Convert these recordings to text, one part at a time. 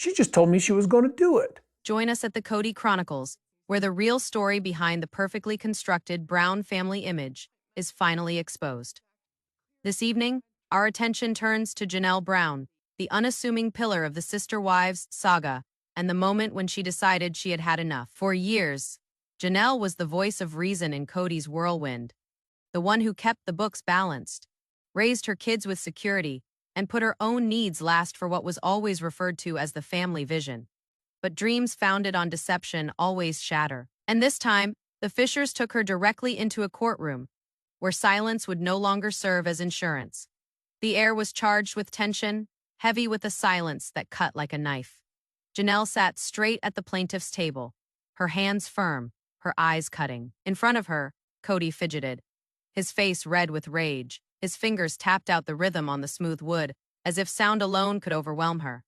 She just told me she was going to do it. Join us at the Kody Chronicles, where the real story behind the perfectly constructed Brown family image is finally exposed. This evening, our attention turns to Janelle Brown, the unassuming pillar of the Sister Wives saga, and the moment when she decided she had had enough. For years, Janelle was the voice of reason in Kody's whirlwind, the one who kept the books balanced, raised her kids with security, and put her own needs last for what was always referred to as the family vision. But dreams founded on deception always shatter. And this time, the Fishers took her directly into a courtroom, where silence would no longer serve as insurance. The air was charged with tension, heavy with a silence that cut like a knife. Janelle sat straight at the plaintiff's table, her hands firm, her eyes cutting. In front of her, Kody fidgeted, his face red with rage. His fingers tapped out the rhythm on the smooth wood, as if sound alone could overwhelm her.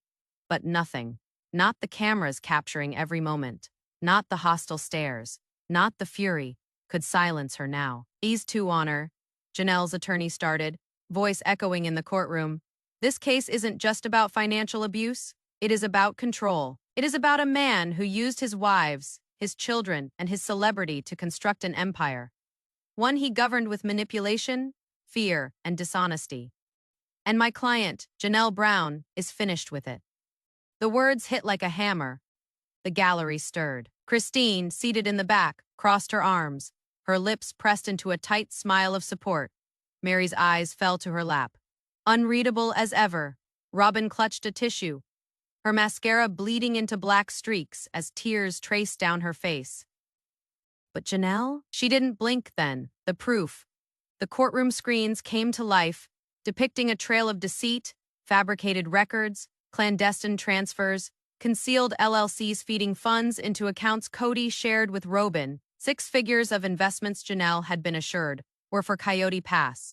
But nothing. Not the cameras capturing every moment. Not the hostile stares. Not the fury. Could silence her now. "These two, Honor," Janelle's attorney started, voice echoing in the courtroom. "This case isn't just about financial abuse. It is about control. It is about a man who used his wives, his children, and his celebrity to construct an empire. One he governed with manipulation, fear, and dishonesty. And my client, Janelle Brown, is finished with it." The words hit like a hammer. The gallery stirred. Christine, seated in the back, crossed her arms, her lips pressed into a tight smile of support. Mary's eyes fell to her lap. Unreadable as ever, Robyn clutched a tissue, her mascara bleeding into black streaks as tears traced down her face. But Janelle? She didn't blink then. The proof. The courtroom screens came to life, depicting a trail of deceit, fabricated records, clandestine transfers, concealed LLCs feeding funds into accounts Kody shared with Robyn. 6 figures of investments Janelle had been assured were for Coyote Pass,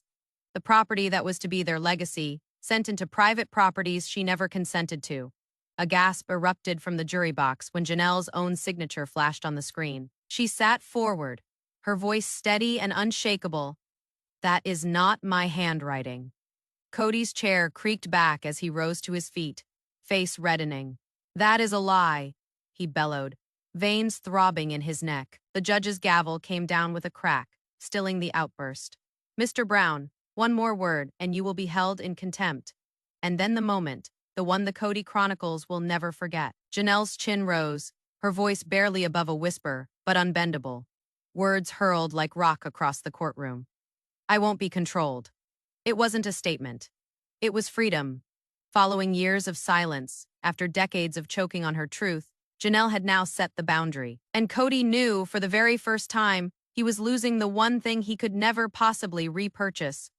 the property that was to be their legacy, sent into private properties she never consented to. A gasp erupted from the jury box when Janelle's own signature flashed on the screen. She sat forward, her voice steady and unshakable. "That is not my handwriting." Kody's chair creaked back as he rose to his feet, face reddening. "That is a lie," he bellowed, veins throbbing in his neck. The judge's gavel came down with a crack, stilling the outburst. "Mr. Brown, one more word and you will be held in contempt." And then the moment, the one the Kody Chronicles will never forget. Janelle's chin rose, her voice barely above a whisper, but unbendable. Words hurled like rock across the courtroom. "I won't be controlled." It wasn't a statement. It was freedom. Following years of silence, after decades of choking on her truth, Janelle had now set the boundary. And Kody knew, for the very first time, he was losing the one thing he could never possibly repurchase.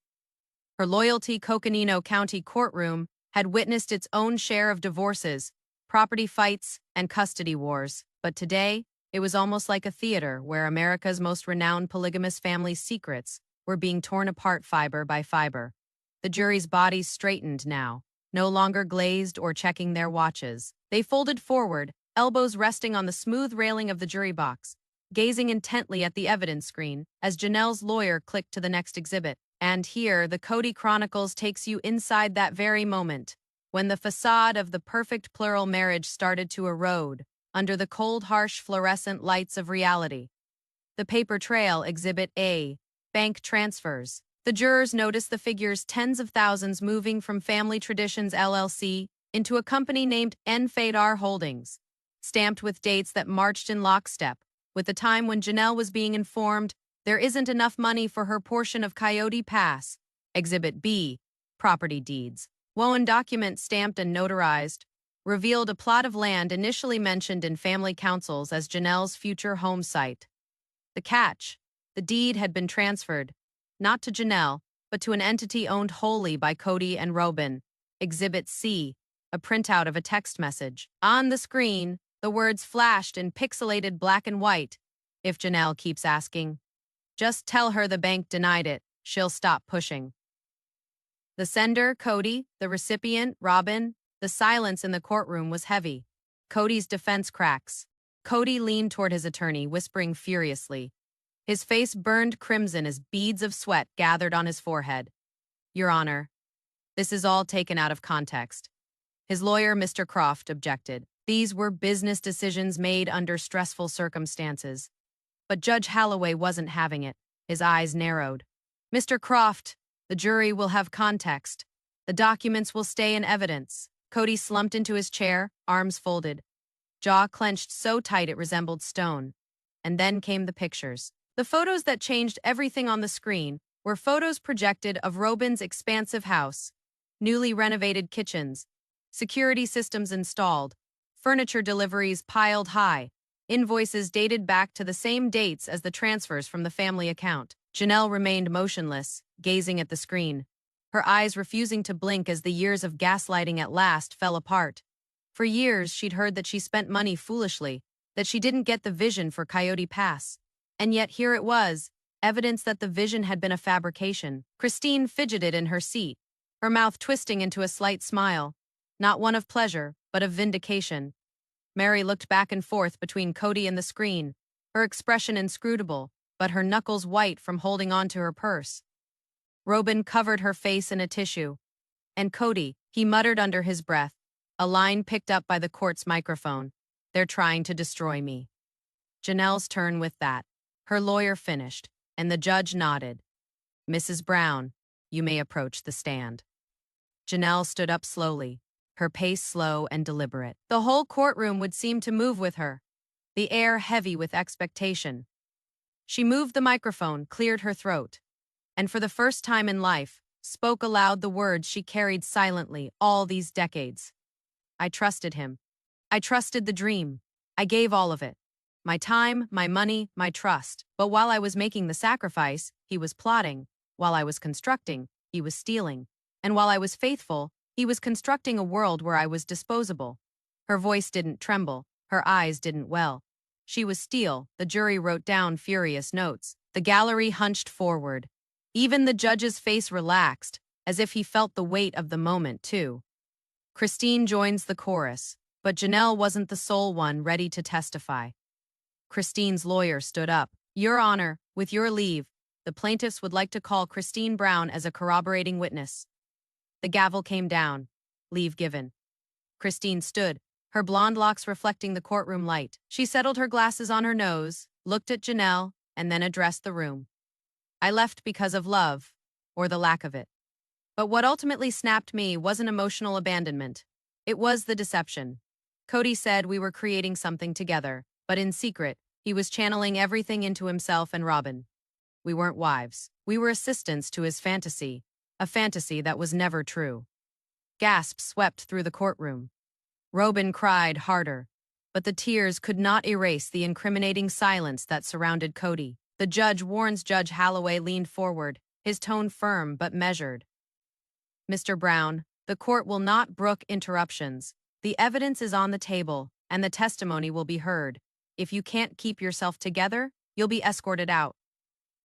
Her loyalty Coconino County courtroom had witnessed its own share of divorces, property fights, and custody wars. But today, it was almost like a theater where America's most renowned polygamous family's secrets were being torn apart fiber by fiber. The jury's bodies straightened now, no longer glazed or checking their watches. They folded forward, elbows resting on the smooth railing of the jury box, gazing intently at the evidence screen as Janelle's lawyer clicked to the next exhibit. And here, the Kody Chronicles takes you inside that very moment, when the facade of the perfect plural marriage started to erode under the cold, harsh fluorescent lights of reality. The paper trail, Exhibit A, bank transfers. The jurors noticed the figures tens of thousands moving from Family Traditions LLC into a company named N-Fadar Holdings, stamped with dates that marched in lockstep with the time when Janelle was being informed there isn't enough money for her portion of Coyote Pass. Exhibit B, property deeds. One document stamped and notarized revealed a plot of land initially mentioned in family councils as Janelle's future home site. The catch: the deed had been transferred, not to Janelle, but to an entity owned wholly by Kody and Robyn. Exhibit C, a printout of a text message. On the screen, the words flashed in pixelated black and white. "If Janelle keeps asking, just tell her the bank denied it. She'll stop pushing." The sender, Kody; the recipient, Robyn. The silence in the courtroom was heavy. Kody's defense cracks. Kody leaned toward his attorney, whispering furiously. His face burned crimson as beads of sweat gathered on his forehead. "Your Honor, this is all taken out of context." His lawyer, Mr. Croft, objected. These were business decisions made under stressful circumstances. But Judge Holloway wasn't having it. His eyes narrowed. Mr. Croft, the jury will have context. The documents will stay in evidence. Kody slumped into his chair, arms folded, jaw clenched so tight it resembled stone. And then came the pictures. The photos that changed everything on the screen were photos projected of Robyn's expansive house, newly renovated kitchens, security systems installed, furniture deliveries piled high, invoices dated back to the same dates as the transfers from the family account. Janelle remained motionless, gazing at the screen, her eyes refusing to blink as the years of gaslighting at last fell apart. For years, she'd heard that she spent money foolishly, that she didn't get the vision for Coyote Pass. And yet here it was, evidence that the vision had been a fabrication. Christine fidgeted in her seat, her mouth twisting into a slight smile, not one of pleasure, but of vindication. Mary looked back and forth between Kody and the screen, her expression inscrutable, but her knuckles white from holding on to her purse. Robyn covered her face in a tissue. And Kody, he muttered under his breath, a line picked up by the court's microphone. They're trying to destroy me. Janelle's turn with that. Her lawyer finished, and the judge nodded. Mrs. Brown, you may approach the stand. Janelle stood up slowly, her pace slow and deliberate. The whole courtroom would seem to move with her, the air heavy with expectation. She moved the microphone, cleared her throat, and for the first time in life, spoke aloud the words she carried silently all these decades. I trusted him. I trusted the dream. I gave all of it. My time, my money, my trust. But while I was making the sacrifice, he was plotting. While I was constructing, he was stealing. And while I was faithful, he was constructing a world where I was disposable. Her voice didn't tremble. Her eyes didn't well. She was steel. The jury wrote down furious notes. The gallery hunched forward. Even the judge's face relaxed, as if he felt the weight of the moment, too. Christine joins the chorus, but Janelle wasn't the sole one ready to testify. Christine's lawyer stood up. Your Honor, with your leave, the plaintiffs would like to call Christine Brown as a corroborating witness. The gavel came down. Leave given. Christine stood, her blonde locks reflecting the courtroom light. She settled her glasses on her nose, looked at Janelle, and then addressed the room. I left because of love, or the lack of it. But what ultimately snapped me wasn't emotional abandonment. It was the deception. Kody said we were creating something together, but in secret, he was channeling everything into himself and Robyn. We weren't wives. We were assistants to his fantasy, a fantasy that was never true. Gasps swept through the courtroom. Robyn cried harder, but the tears could not erase the incriminating silence that surrounded Kody. The judge warns. Judge Holloway leaned forward, his tone firm but measured. Mr. Brown, the court will not brook interruptions. The evidence is on the table, and the testimony will be heard. If you can't keep yourself together, you'll be escorted out.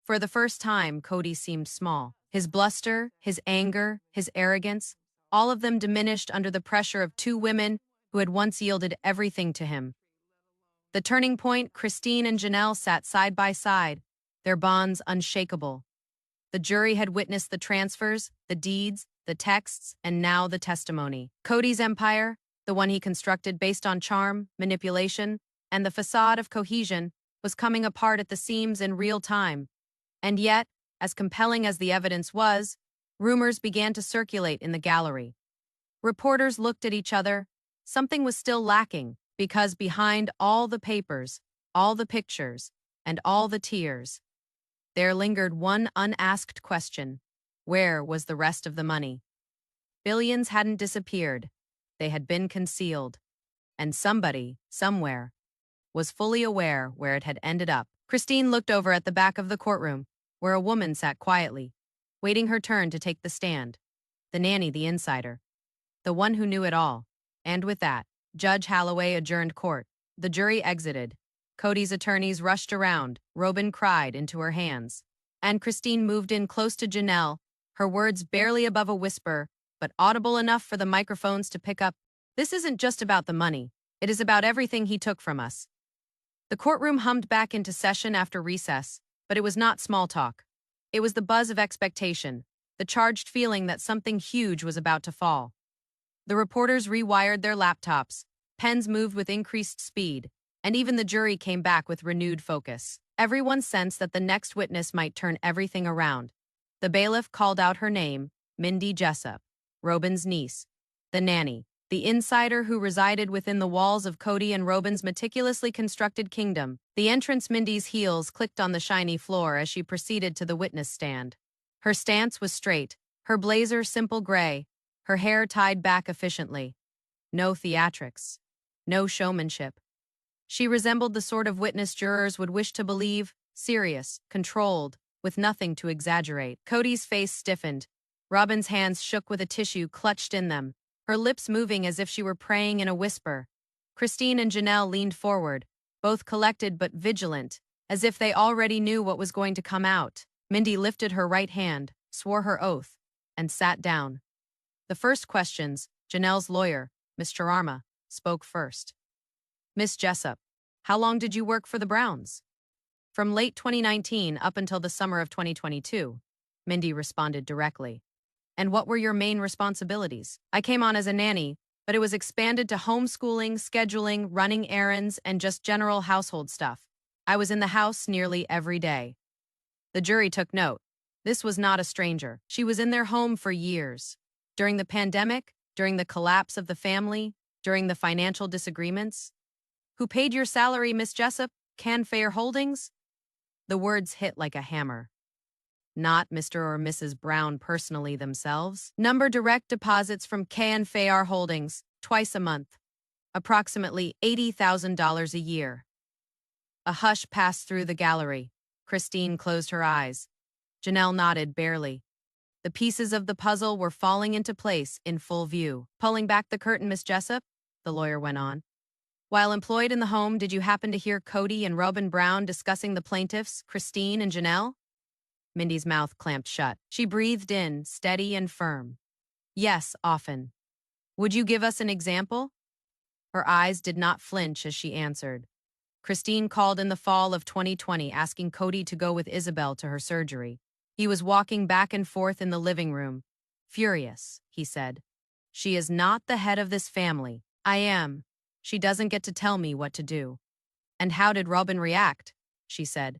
For the first time, Kody seemed small. His bluster, his anger, his arrogance, all of them diminished under the pressure of two women who had once yielded everything to him. The turning point, Christine and Janelle sat side by side, their bonds unshakable. The jury had witnessed the transfers, the deeds, the texts, and now the testimony. Kody's empire, the one he constructed based on charm, manipulation, and the facade of cohesion, was coming apart at the seams in real time. And yet, as compelling as the evidence was, rumors began to circulate in the gallery. Reporters looked at each other. Something was still lacking, because behind all the papers, all the pictures, and all the tears, there lingered one unasked question. Where was the rest of the money? Billions hadn't disappeared. They had been concealed. And somebody, somewhere, was fully aware where it had ended up. Christine looked over at the back of the courtroom, where a woman sat quietly, waiting her turn to take the stand. The nanny, the insider. The one who knew it all. And with that, Judge Holloway adjourned court. The jury exited. Kody's attorneys rushed around. Robyn cried into her hands. And Christine moved in close to Janelle, her words barely above a whisper, but audible enough for the microphones to pick up. This isn't just about the money. It is about everything he took from us. The courtroom hummed back into session after recess, but it was not small talk. It was the buzz of expectation, the charged feeling that something huge was about to fall. The reporters rewired their laptops, pens moved with increased speed, and even the jury came back with renewed focus. Everyone sensed that the next witness might turn everything around. The bailiff called out her name, Mindy Jessup, Robyn's niece, the nanny, the insider who resided within the walls of Kody and Robyn's meticulously constructed kingdom. The entrance Mindy's heels clicked on the shiny floor as she proceeded to the witness stand. Her stance was straight, her blazer simple gray, her hair tied back efficiently. No theatrics. No showmanship. She resembled the sort of witness jurors would wish to believe, serious, controlled, with nothing to exaggerate. Kody's face stiffened. Robyn's hands shook with a tissue clutched in them, her lips moving as if she were praying in a whisper. Christine and Janelle leaned forward, both collected but vigilant, as if they already knew what was going to come out. Mindy lifted her right hand, swore her oath, and sat down. The first questions, Janelle's lawyer, Mr. Arma, spoke first. Miss Jessup, how long did you work for the Browns? From late 2019 up until the summer of 2022, Mindy responded directly. And what were your main responsibilities? I came on as a nanny, but it was expanded to homeschooling, scheduling, running errands, and just general household stuff. I was in the house nearly every day. The jury took note. This was not a stranger. She was in their home for years. During the pandemic, during the collapse of the family, during the financial disagreements. Who paid your salary, Miss Jessup? Canfair Holdings? The words hit like a hammer. Not Mr. or Mrs. Brown personally themselves. Number direct deposits from Canfair Holdings, twice a month. Approximately $80,000 a year. A hush passed through the gallery. Christine closed her eyes. Janelle nodded barely. The pieces of the puzzle were falling into place in full view. Pulling back the curtain, Miss Jessup, the lawyer went on. While employed in the home, did you happen to hear Kody and Robyn Brown discussing the plaintiffs, Christine and Janelle? Mindy's mouth clamped shut. She breathed in, steady and firm. Yes, often. Would you give us an example? Her eyes did not flinch as she answered. Christine called in the fall of 2020 asking Kody to go with Isabel to her surgery. He was walking back and forth in the living room. Furious, he said. She is not the head of this family. I am. She doesn't get to tell me what to do. And how did Robyn react? She said.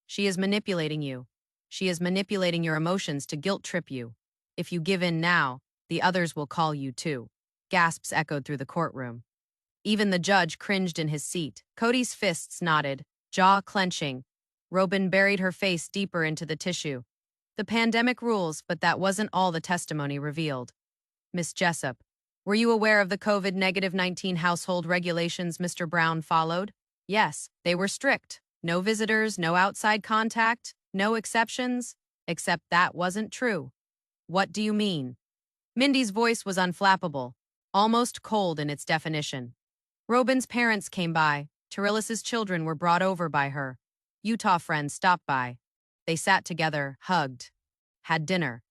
She is manipulating you. She is manipulating your emotions to guilt trip you. If you give in now, the others will call you too. Gasps echoed through the courtroom. Even the judge cringed in his seat. Kody's fists knotted, jaw clenching. Robyn buried her face deeper into the tissue. The pandemic rules, but that wasn't all the testimony revealed. Miss Jessup, were you aware of the COVID-19 household regulations Mr. Brown followed? Yes, they were strict. No visitors, no outside contact, no exceptions, except that wasn't true. What do you mean? Mindy's voice was unflappable, almost cold in its definition. Robyn's parents came by. Terillis's children were brought over by her. Utah friends stopped by. They sat together, hugged, had dinner.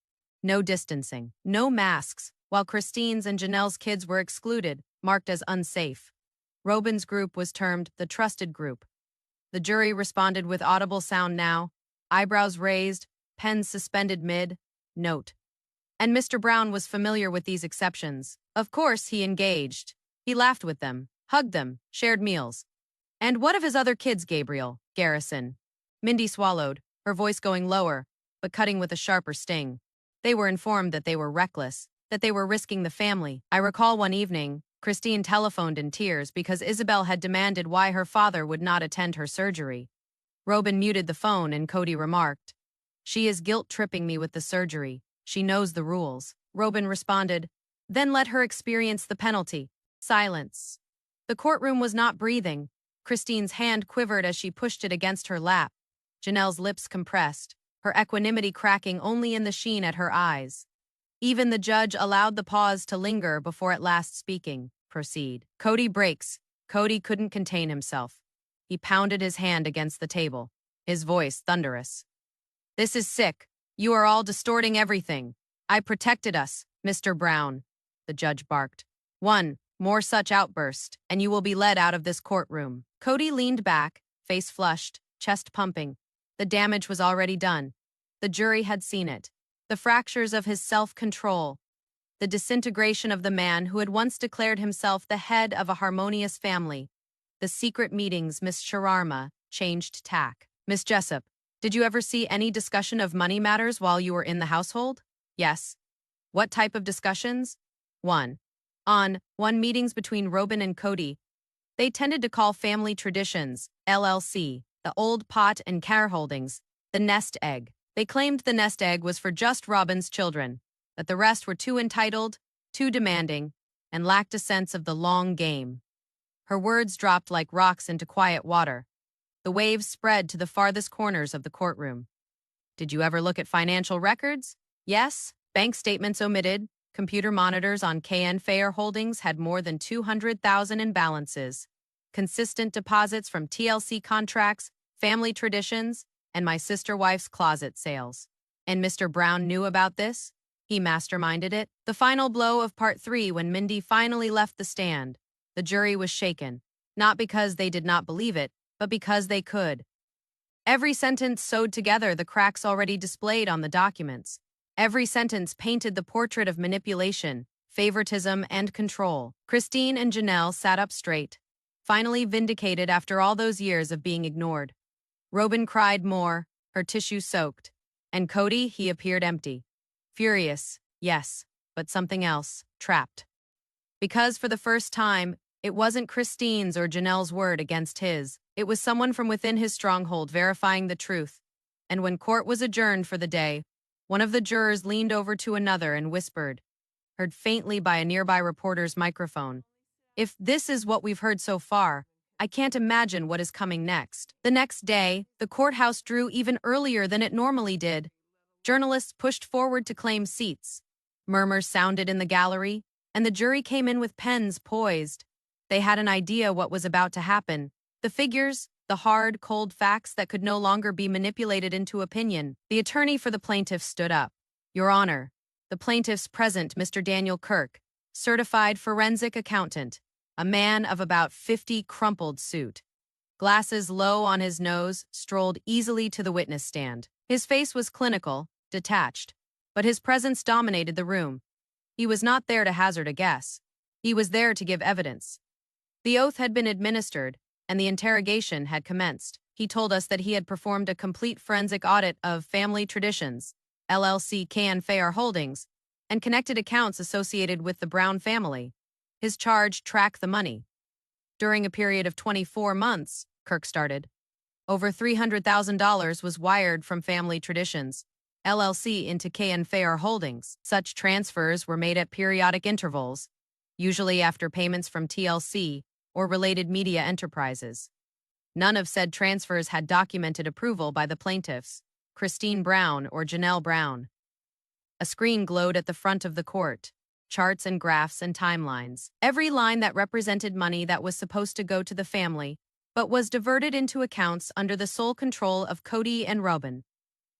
No distancing, no masks, while Christine's and Janelle's kids were excluded, marked as unsafe. Robyn's group was termed the trusted group. The jury responded with audible sound now, eyebrows raised, pens suspended mid, note. And Mr. Brown was familiar with these exceptions. Of course, he engaged. He laughed with them, hugged them, shared meals. And what of his other kids, Gabriel, Garrison? Mindy swallowed, her voice going lower, but cutting with a sharper sting. They were informed that they were reckless, that they were risking the family. I recall one evening, Christine telephoned in tears because Isabel had demanded why her father would not attend her surgery. Robyn muted the phone and Kody remarked, "She is guilt-tripping me with the surgery. She knows the rules." Robyn responded, "Then let her experience the penalty." Silence. The courtroom was not breathing. Christine's hand quivered as she pushed it against her lap. Janelle's lips compressed, her equanimity cracking only in the sheen at her eyes. Even the judge allowed the pause to linger before at last speaking. Proceed. Kody breaks. Kody couldn't contain himself. He pounded his hand against the table, his voice thunderous. "This is sick. You are all distorting everything. I protected us, Mr. Brown," the judge barked. "One more such outburst, and you will be led out of this courtroom." Kody leaned back, face flushed, chest pumping. The damage was already done. The jury had seen it. The fractures of his self-control. the disintegration of the man who had once declared himself the head of a harmonious family. The secret meetings, Miss Sharma, changed tack. Miss Jessup, did you ever see any discussion of money matters while you were in the household? Yes. What type of discussions? 1. On meetings between Robyn and Kody. They tended to call family traditions, LLC, the old pot and care holdings, the nest egg. They claimed the nest egg was for just Robyn's children, that the rest were too entitled, too demanding, and lacked a sense of the long game. Her words dropped like rocks into quiet water. The waves spread to the farthest corners of the courtroom. Did you ever look at financial records? Yes. Bank statements omitted. Computer monitors on KN Fair Holdings had more than 200,000 in balances. Consistent deposits from TLC contracts, family traditions, and my sister-wife's closet sales. And Mr. Brown knew about this? He masterminded it. The final blow of Part 3, when Mindy finally left the stand. The jury was shaken, not because they did not believe it, but because they could. Every sentence sewed together the cracks already displayed on the documents. Every sentence painted the portrait of manipulation, favoritism, and control. Christine and Janelle sat up straight, finally vindicated after all those years of being ignored. Robyn cried more, her tissue soaked. And Kody, he appeared empty. Furious, yes, but something else, trapped. Because for the first time, it wasn't Christine's or Janelle's word against his. It was someone from within his stronghold verifying the truth. And when court was adjourned for the day, one of the jurors leaned over to another and whispered, heard faintly by a nearby reporter's microphone, "If this is what we've heard so far, I can't imagine what is coming next." The next day, the courthouse drew even earlier than it normally did. Journalists pushed forward to claim seats. Murmurs sounded in the gallery, and the jury came in with pens poised. They had an idea what was about to happen. The figures, the hard, cold facts that could no longer be manipulated into opinion. The attorney for the plaintiff stood up. "Your Honor, the plaintiff's present, Mr. Daniel Kirk, certified forensic accountant, a man of about 50, crumpled suit. Glasses low on his nose, strolled easily to the witness stand. His face was clinical, detached, but his presence dominated the room. He was not there to hazard a guess. He was there to give evidence. The oath had been administered, and the interrogation had commenced. He told us that he had performed a complete forensic audit of Family Traditions, LLC KN Fair Holdings, and connected accounts associated with the Brown family. His charge, track the money. During a period of 24 months, Kirk started, over $300,000 was wired from Family Traditions, LLC into KN Fair Holdings. Such transfers were made at periodic intervals, usually after payments from TLC or related media enterprises. None of said transfers had documented approval by the plaintiffs, Christine Brown or Janelle Brown. A screen glowed at the front of the court, charts and graphs and timelines. Every line that represented money that was supposed to go to the family, but was diverted into accounts under the sole control of Kody and Robyn.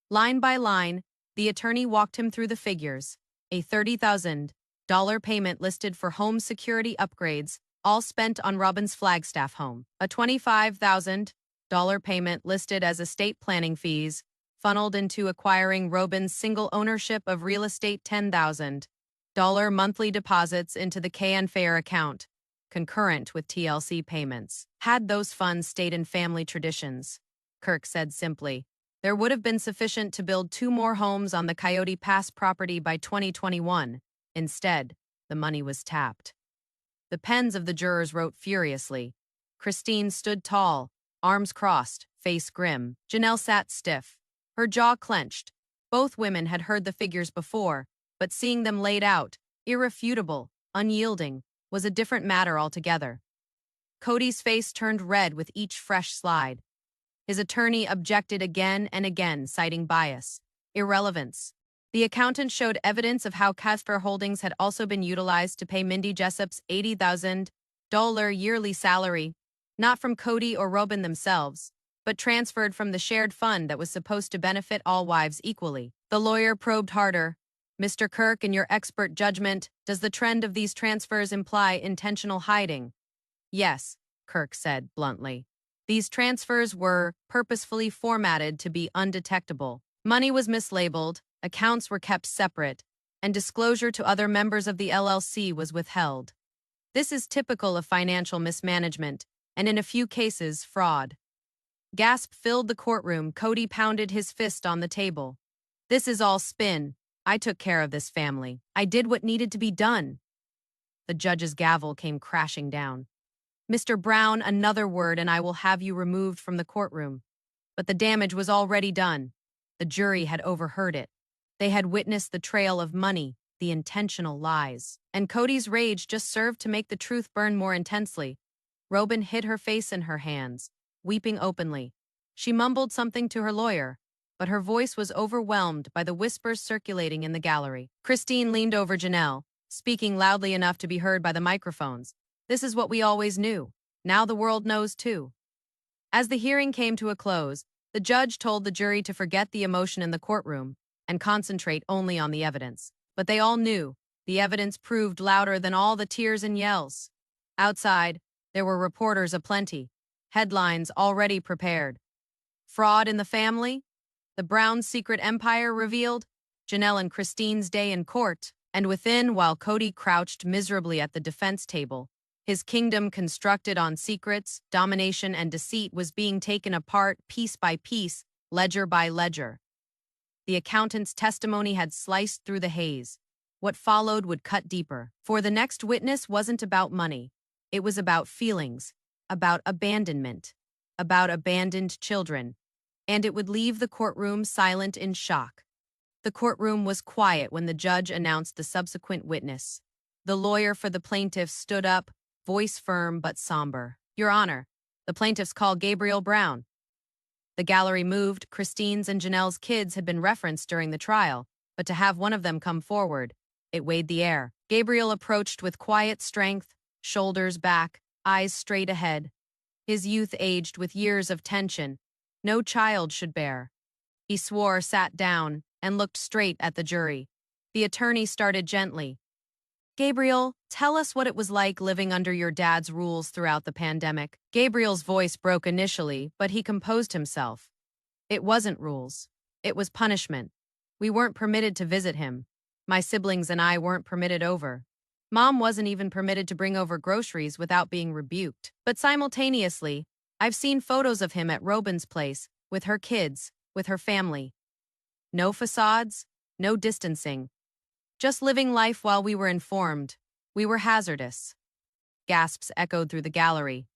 Line by line, the attorney walked him through the figures. A $30,000 payment listed for home security upgrades, all spent on Robyn's Flagstaff home. A $25,000 payment listed as estate planning fees, funneled into acquiring Robyn's single ownership of real estate. $10,000 monthly deposits into the KN Fair account, concurrent with TLC payments. Had those funds stayed in Family Traditions, Kirk said simply, there would have been sufficient to build 2 more homes on the Coyote Pass property by 2021. Instead, the money was tapped. The pens of the jurors wrote furiously. Christine stood tall, arms crossed, face grim. Janelle sat stiff, her jaw clenched. Both women had heard the figures before, but seeing them laid out, irrefutable, unyielding, was a different matter altogether. Kody's face turned red with each fresh slide. His attorney objected again and again, citing bias, irrelevance. The accountant showed evidence of how Casper Holdings had also been utilized to pay Mindy Jessup's $80,000 yearly salary, not from Kody or Robyn themselves, but transferred from the shared fund that was supposed to benefit all wives equally. The lawyer probed harder. Mr. Kirk, in your expert judgment, does the trend of these transfers imply intentional hiding? Yes, Kirk said bluntly. These transfers were purposefully formatted to be undetectable. Money was mislabeled, accounts were kept separate, and disclosure to other members of the LLC was withheld. This is typical of financial mismanagement, and in a few cases, fraud. Gasp filled the courtroom. Kody pounded his fist on the table. This is all spin. I took care of this family. I did what needed to be done. The judge's gavel came crashing down. Mr. Brown, another word and I will have you removed from the courtroom. But the damage was already done. The jury had overheard it. They had witnessed the trail of money, the intentional lies. And Kody's rage just served to make the truth burn more intensely. Robyn hid her face in her hands, weeping openly. She mumbled something to her lawyer, but her voice was overwhelmed by the whispers circulating in the gallery. Christine leaned over Janelle, speaking loudly enough to be heard by the microphones. This is what we always knew. Now the world knows too. As the hearing came to a close, the judge told the jury to forget the emotion in the courtroom and concentrate only on the evidence. But they all knew the evidence proved louder than all the tears and yells. Outside, there were reporters aplenty, headlines already prepared. Fraud in the family? The Brown secret empire revealed? Janelle and Christine's day in court. And within, while Kody crouched miserably at the defense table, his kingdom constructed on secrets, domination, and deceit was being taken apart piece by piece, ledger by ledger. The accountant's testimony had sliced through the haze. What followed would cut deeper. For the next witness wasn't about money. It was about feelings, about abandonment, about abandoned children. And it would leave the courtroom silent in shock. The courtroom was quiet when the judge announced the subsequent witness. The lawyer for the plaintiffs stood up, voice firm but somber. Your Honor, the plaintiffs call Gabriel Brown. The gallery moved. Christine's and Janelle's kids had been referenced during the trial, but to have one of them come forward, it weighed the air. Gabriel approached with quiet strength, shoulders back, eyes straight ahead. His youth aged with years of tension no child should bear. He swore, sat down, and looked straight at the jury. The attorney started gently. Gabriel, tell us what it was like living under your dad's rules throughout the pandemic. Gabriel's voice broke initially, but he composed himself. It wasn't rules. It was punishment. We weren't permitted to visit him. My siblings and I weren't permitted over. Mom wasn't even permitted to bring over groceries without being rebuked. But simultaneously, I've seen photos of him at Robyn's place, with her kids, with her family. No facades, no distancing. Just living life while we were informed. We were hazardous. Gasps echoed through the gallery.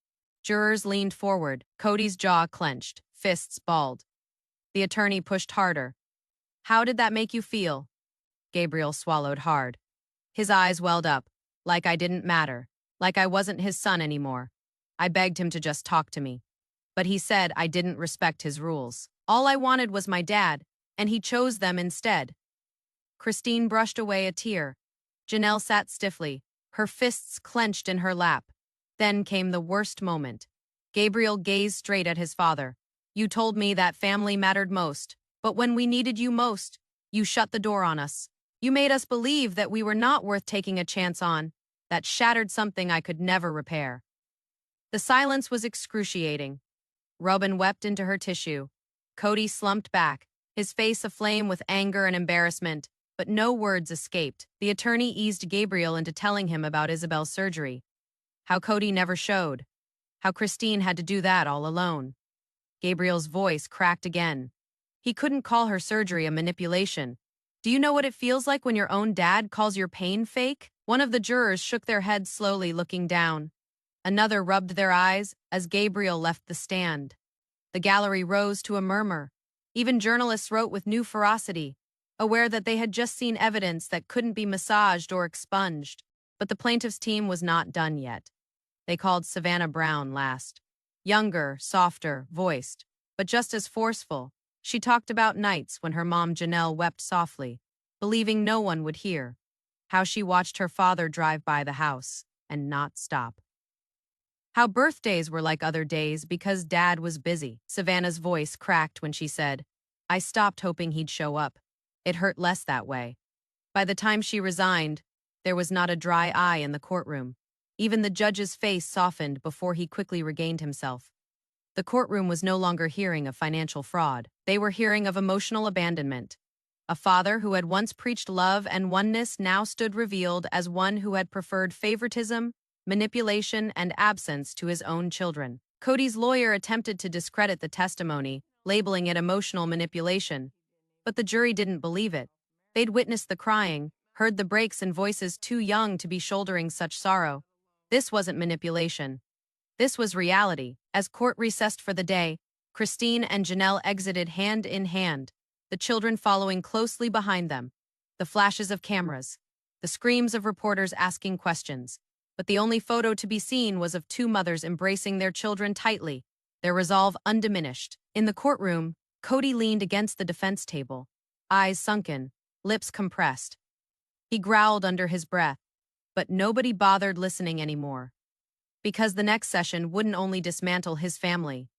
Jurors leaned forward, Kody's jaw clenched, fists balled. The attorney pushed harder. How did that make you feel? Gabriel swallowed hard. His eyes welled up, like I didn't matter, like I wasn't his son anymore. I begged him to just talk to me. But he said I didn't respect his rules. All I wanted was my dad, and he chose them instead. Christine brushed away a tear. Janelle sat stiffly, her fists clenched in her lap. Then came the worst moment. Gabriel gazed straight at his father. You told me that family mattered most, but when we needed you most, you shut the door on us. You made us believe that we were not worth taking a chance on. That shattered something I could never repair. The silence was excruciating. Robyn wept into her tissue. Kody slumped back, his face aflame with anger and embarrassment, but no words escaped. The attorney eased Gabriel into telling him about Isabel's surgery. How Kody never showed. How Christine had to do that all alone. Gabriel's voice cracked again. He couldn't call her surgery a manipulation. Do you know what it feels like when your own dad calls your pain fake? One of the jurors shook their heads slowly, looking down. Another rubbed their eyes as Gabriel left the stand. The gallery rose to a murmur. Even journalists wrote with new ferocity, aware that they had just seen evidence that couldn't be massaged or expunged. But the plaintiff's team was not done yet. They called Savannah Brown last. Younger, softer, voiced, but just as forceful. She talked about nights when her mom Janelle wept softly, believing no one would hear. How she watched her father drive by the house and not stop. How birthdays were like other days because Dad was busy. Savannah's voice cracked when she said, I stopped hoping he'd show up. It hurt less that way. By the time she resigned, there was not a dry eye in the courtroom. Even the judge's face softened before he quickly regained himself. The courtroom was no longer hearing of financial fraud. They were hearing of emotional abandonment. A father who had once preached love and oneness now stood revealed as one who had preferred favoritism, manipulation, and absence to his own children. Kody's lawyer attempted to discredit the testimony, labeling it emotional manipulation. But the jury didn't believe it. They'd witnessed the crying, heard the breaks in voices too young to be shouldering such sorrow. This wasn't manipulation. This was reality. As court recessed for the day, Christine and Janelle exited hand in hand, the children following closely behind them. The flashes of cameras, the screams of reporters asking questions. But the only photo to be seen was of two mothers embracing their children tightly, their resolve undiminished. In the courtroom, Kody leaned against the defense table, eyes sunken, lips compressed. He growled under his breath, but nobody bothered listening anymore. Because the next session wouldn't only dismantle his family,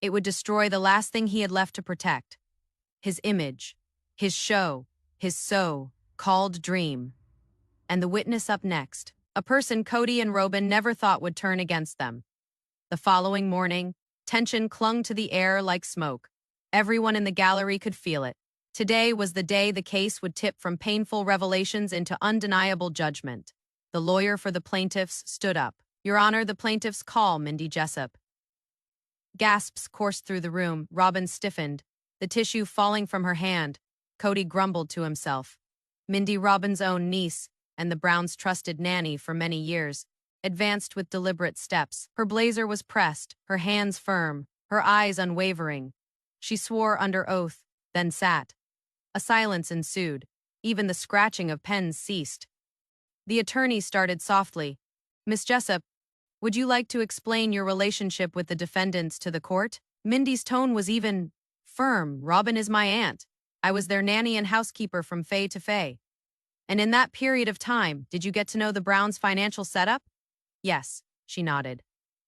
it would destroy the last thing he had left to protect. His image, his show, his so-called dream. And the witness up next, a person Kody and Robyn never thought would turn against them. The following morning, tension clung to the air like smoke. Everyone in the gallery could feel it. Today was the day the case would tip from painful revelations into undeniable judgment. The lawyer for the plaintiffs stood up. "Your Honor, the plaintiffs call Mindy Jessup." Gasps coursed through the room. Robyn stiffened, the tissue falling from her hand. Kody grumbled to himself. Mindy, Robyn's own niece, and the Browns' trusted nanny for many years, advanced with deliberate steps. Her blazer was pressed, her hands firm, her eyes unwavering. She swore under oath, then sat. A silence ensued. Even the scratching of pens ceased. The attorney started softly. "Miss Jessup, would you like to explain your relationship with the defendants to the court?" Mindy's tone was even firm. "Robyn is my aunt. I was their nanny and housekeeper from Fay to Fay. And in that period of time, did you get to know the Browns' financial setup?" "Yes," she nodded.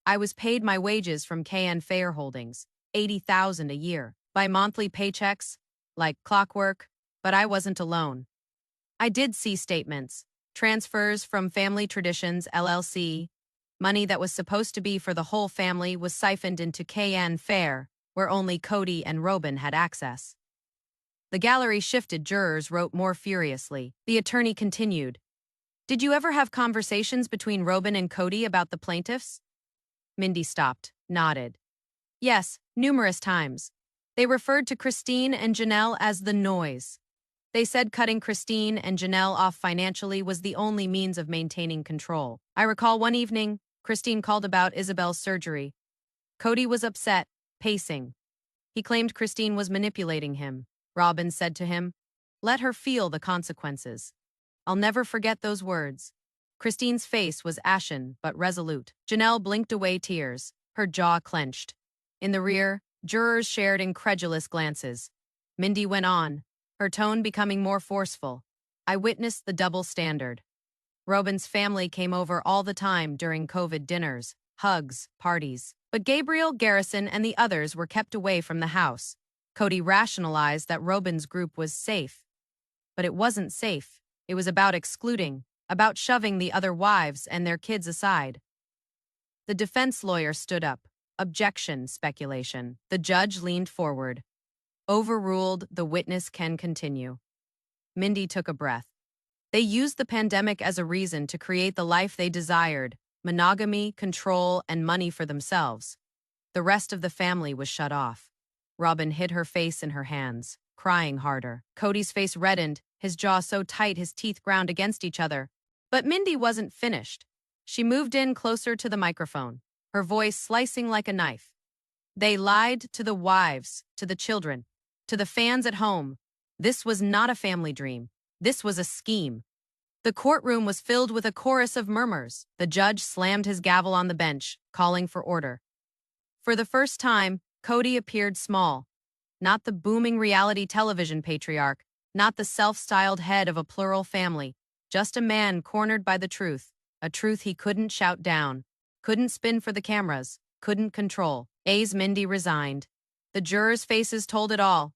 "I was paid my wages from KN Fair Holdings, $80,000 a year, by monthly paychecks, like clockwork, but I wasn't alone. I did see statements, transfers from Family Traditions LLC. Money that was supposed to be for the whole family was siphoned into KN Fair, where only Kody and Robyn had access." The gallery shifted. Jurors wrote more furiously. The attorney continued. "Did you ever have conversations between Robyn and Kody about the plaintiffs?" Mindy stopped, nodded. "Yes, numerous times. They referred to Christine and Janelle as the noise. They said cutting Christine and Janelle off financially was the only means of maintaining control. I recall one evening, Christine called about Isabel's surgery. Kody was upset, pacing. He claimed Christine was manipulating him. Robyn said to him, 'Let her feel the consequences.' I'll never forget those words." Christine's face was ashen but resolute. Janelle blinked away tears, her jaw clenched. In the rear, jurors shared incredulous glances. Mindy went on, her tone becoming more forceful. "I witnessed the double standard. Robyn's family came over all the time during COVID dinners, hugs, parties. But Gabriel, Garrison, and the others were kept away from the house. Kody rationalized that Robyn's group was safe. But it wasn't safe. It was about excluding, about shoving the other wives and their kids aside." The defense lawyer stood up. "Objection, speculation." The judge leaned forward. "Overruled, the witness can continue." Mindy took a breath. They used the pandemic as a reason to create the life they desired, monogamy, control, and money for themselves. The rest of the family was shut off. Robyn hid her face in her hands, crying harder. Kody's face reddened, his jaw so tight his teeth ground against each other. But Mindy wasn't finished. She moved in closer to the microphone, her voice slicing like a knife. "They lied to the wives, to the children, to the fans at home. This was not a family dream. This was a scheme." The courtroom was filled with a chorus of murmurs. The judge slammed his gavel on the bench, calling for order. For the first time, Kody appeared small. Not the booming reality television patriarch, not the self-styled head of a plural family, just a man cornered by the truth, a truth he couldn't shout down, couldn't spin for the cameras, couldn't control. Mindy resigned. The jurors' faces told it all.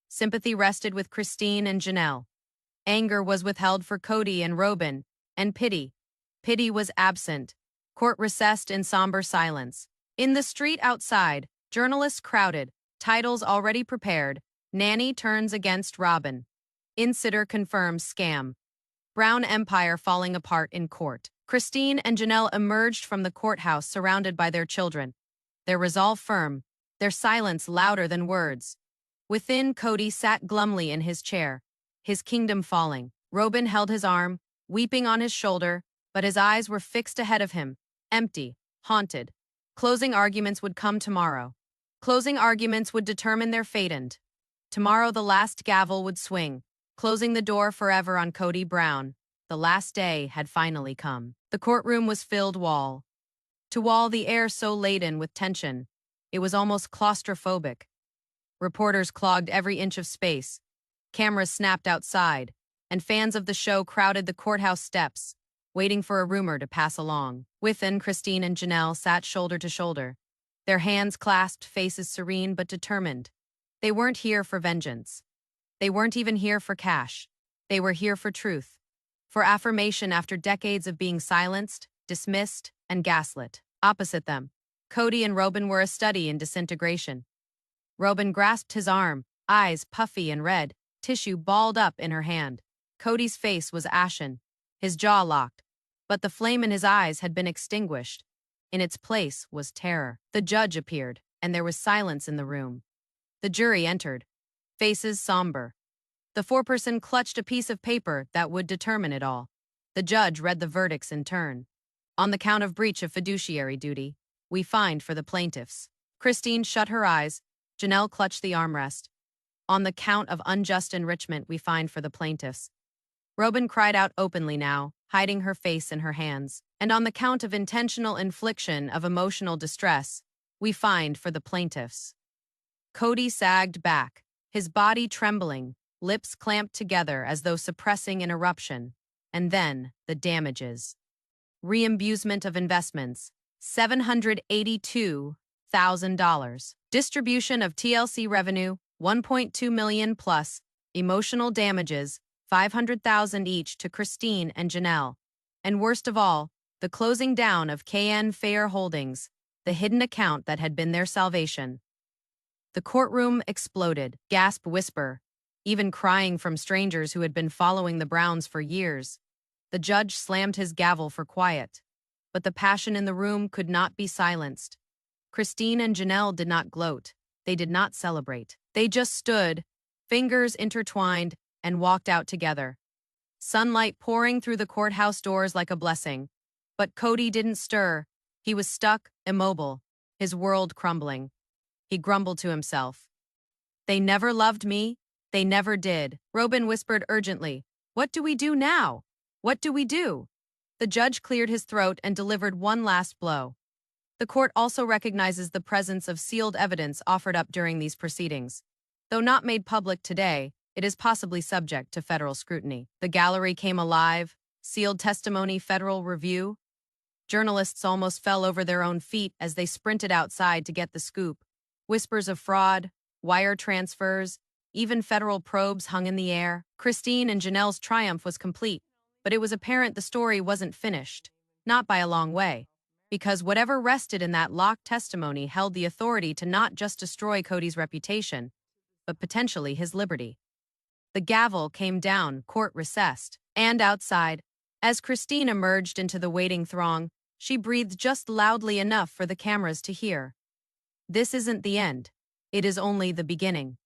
Sympathy rested with Christine and Janelle. Anger was withheld for Kody and Robyn, and pity. Pity was absent. Court recessed in somber silence. In the street outside, journalists crowded, titles already prepared. Nanny turns against Robyn. Insider confirms scam. Brown empire falling apart in court. Christine and Janelle emerged from the courthouse surrounded by their children, their resolve firm, their silence louder than words. Within, Kody sat glumly in his chair, his kingdom falling. Robyn held his arm, weeping on his shoulder, but his eyes were fixed ahead of him, empty, haunted. Closing arguments would come tomorrow. Closing arguments would determine their fate, and tomorrow the last gavel would swing, closing the door forever on Kody Brown. The last day had finally come. The courtroom was filled wall to wall, the air so laden with tension. It was almost claustrophobic. Reporters clogged every inch of space. Cameras snapped outside, and fans of the show crowded the courthouse steps, waiting for a rumor to pass along. Within, Christine and Janelle sat shoulder to shoulder, their hands clasped, faces serene but determined. They weren't here for vengeance. They weren't even here for cash. They were here for truth, for affirmation after decades of being silenced, dismissed, and gaslit. Opposite them, Kody and Robyn were a study in disintegration. Robyn grasped his arm, eyes puffy and red, tissue balled up in her hand. Kody's face was ashen, his jaw locked, but the flame in his eyes had been extinguished. In its place was terror. The judge appeared, and there was silence in the room. The jury entered, faces somber. The foreperson clutched a piece of paper that would determine it all. The judge read the verdicts in turn. On the count of breach of fiduciary duty, we find for the plaintiffs. Christine shut her eyes. Janelle clutched the armrest. On the count of unjust enrichment, we find for the plaintiffs. Robyn cried out openly now, hiding her face in her hands. And on the count of intentional infliction of emotional distress, we find for the plaintiffs. Kody sagged back, his body trembling, lips clamped together as though suppressing an eruption. And then, the damages. Reimbursement of investments, $782,000. Distribution of TLC revenue, $1.2 million plus. Emotional damages, $500,000 each to Christine and Janelle. And worst of all, the closing down of KN Fair Holdings, the hidden account that had been their salvation. The courtroom exploded, gasp, whisper, even crying from strangers who had been following the Browns for years. The judge slammed his gavel for quiet, but the passion in the room could not be silenced. Christine and Janelle did not gloat. They did not celebrate. They just stood, fingers intertwined, and walked out together. Sunlight pouring through the courthouse doors like a blessing. But Kody didn't stir. He was stuck, immobile, his world crumbling. He grumbled to himself. They never loved me. They never did. Robyn whispered urgently, "What do we do now? What do we do?" The judge cleared his throat and delivered one last blow. The court also recognizes the presence of sealed evidence offered up during these proceedings. Though not made public today, it is possibly subject to federal scrutiny. The gallery came alive, sealed testimony, federal review. Journalists almost fell over their own feet as they sprinted outside to get the scoop. Whispers of fraud, wire transfers, even federal probes hung in the air. Christine and Janelle's triumph was complete, but it was apparent the story wasn't finished. Not by a long way. Because whatever rested in that locked testimony held the authority to not just destroy Kody's reputation, but potentially his liberty. The gavel came down, court recessed, and outside, as Christine emerged into the waiting throng, she breathed just loudly enough for the cameras to hear. This isn't the end. It is only the beginning.